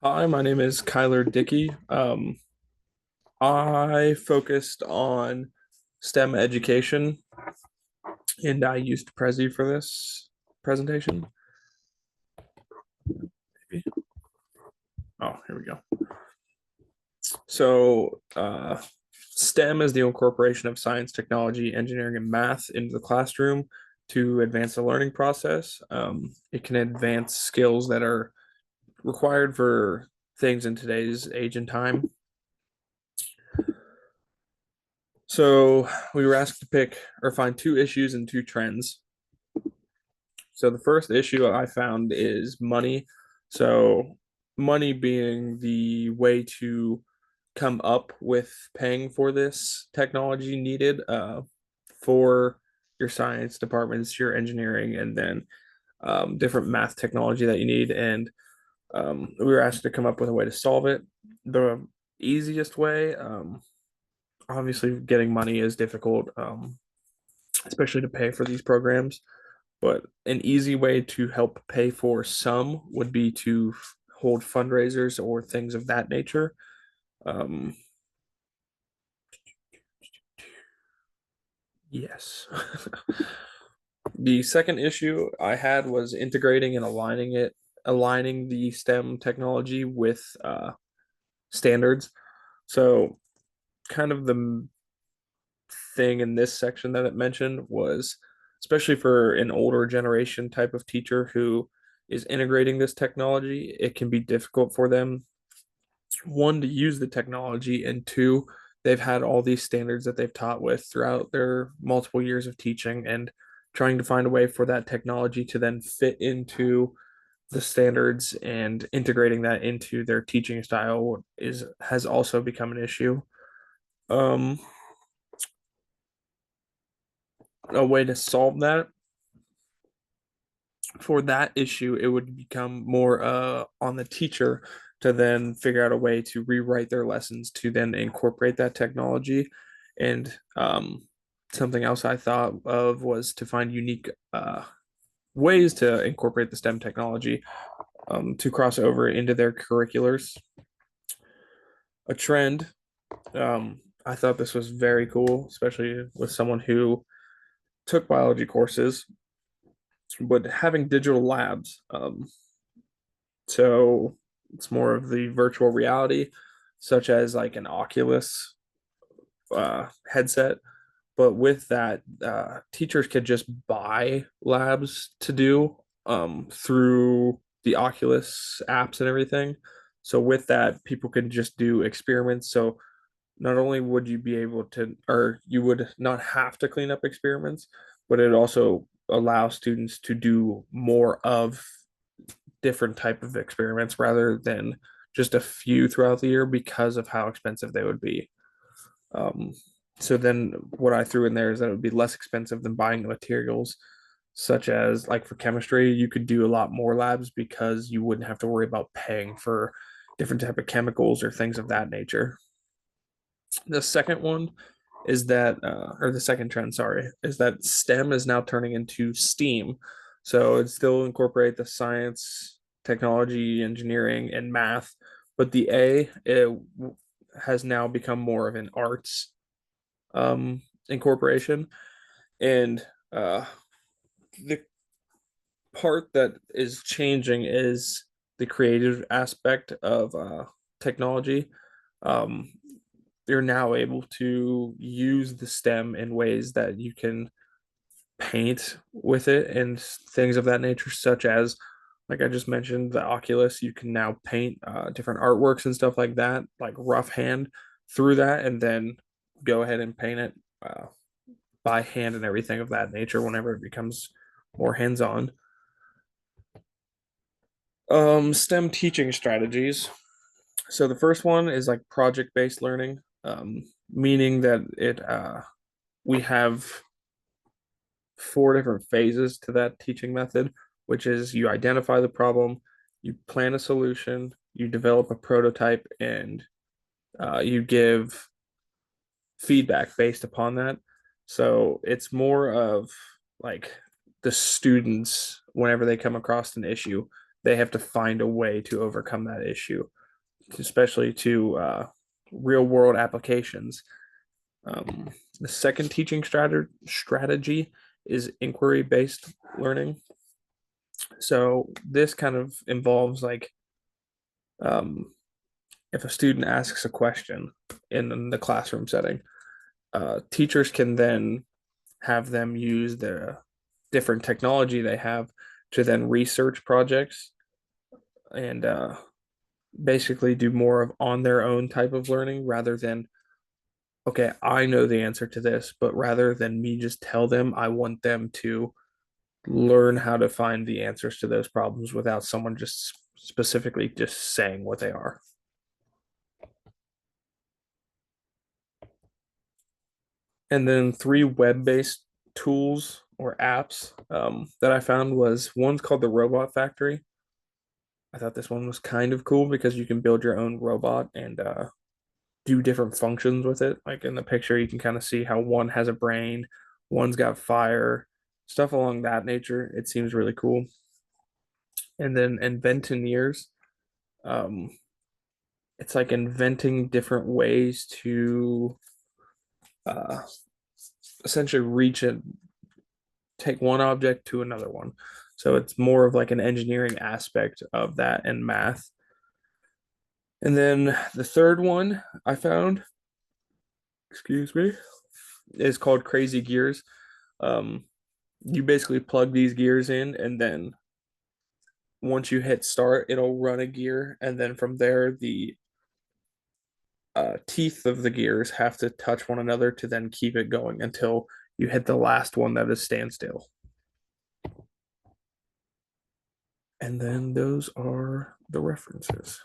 Hi, my name is Kyler Dickey. I focused on STEM education and I used Prezi for this presentation. Maybe. Oh, here we go. STEM is the incorporation of science, technology, engineering, and math into the classroom to advance the learning process. It can advance skills that are required for things in today's age and time. So we were asked to pick or find two issues and two trends. So the first issue I found is money. So money being the way to come up with paying for this technology needed for your science departments, your engineering, and then different math technology that you need. And we were asked to come up with a way to solve it. The easiest way, obviously, getting money is difficult, especially to pay for these programs. But an easy way to help pay for some would be to hold fundraisers or things of that nature. Um, yes. The second issue I had was integrating and aligning the STEM technology with standards. So, kind of the thing in this section that it mentioned was, especially for an older generation type of teacher who is integrating this technology, it can be difficult for them, one, to use the technology, and two, they've had all these standards that they've taught with throughout their multiple years of teaching, and trying to find a way for that technology to then fit into the standards and integrating that into their teaching style is has also become an issue. Um, a way to solve that for that issue, it would become more on the teacher to then figure out a way to rewrite their lessons to then incorporate that technology. And something else I thought of was to find unique ways to incorporate the STEM technology to cross over into their curriculars. A trend, I thought this was very cool, especially with someone who took biology courses, but having digital labs. So it's more of the virtual reality, such as like an Oculus headset. But with that, teachers could just buy labs to do through the Oculus apps and everything. So with that, people could just do experiments. So not only would you be able to, or you would not have to clean up experiments, but it also allows students to do more of different type of experiments rather than just a few throughout the year because of how expensive they would be. Um, so then what I threw in there is that it would be less expensive than buying the materials, such as like for chemistry, you could do a lot more labs because you wouldn't have to worry about paying for different type of chemicals or things of that nature. The second one is that, or the second trend, sorry, is that STEM is now turning into STEAM. So it still incorporate the science, technology, engineering, and math, but the A it has now become more of an arts incorporation. And the part that is changing is the creative aspect of technology. Um, you're now able to use the stem in ways that you can paint with it and things of that nature, such as, like I just mentioned, the Oculus. You can now paint different artworks and stuff like that, like rough hand through that, and then go ahead and paint it by hand and everything of that nature whenever it becomes more hands on. STEM teaching strategies. So the first one is like project based learning, meaning that it we have four different phases to that teaching method, which is you identify the problem, you plan a solution, you develop a prototype, and you give feedback based upon that. So it's more of like the students, whenever they come across an issue, they have to find a way to overcome that issue, especially to real world applications. Um, the second teaching strategy is inquiry based learning. So this kind of involves like um, if a student asks a question in the classroom setting, teachers can then have them use the different technology they have to then research projects and basically do more of on their own type of learning rather than, okay, I know the answer to this, but rather than me just tell them, I want them to learn how to find the answers to those problems without someone just specifically just saying what they are. And then three web-based tools or apps that I found was one's called the Robot Factory. I thought this one was kind of cool because you can build your own robot and do different functions with it. Like in the picture, you can kind of see how one has a brain, one's got fire, stuff along that nature. It seems really cool. And then Inventoneers, um, it's like inventing different ways to uh, essentially reach and take one object to another one. So it's more of like an engineering aspect of that and math. And then the third one I found, excuse me, is called Crazy Gears. Um, you basically plug these gears in, and then once you hit start, it'll run a gear, and then from there, the teeth of the gears have to touch one another to then keep it going until you hit the last one that is standstill. And then those are the references.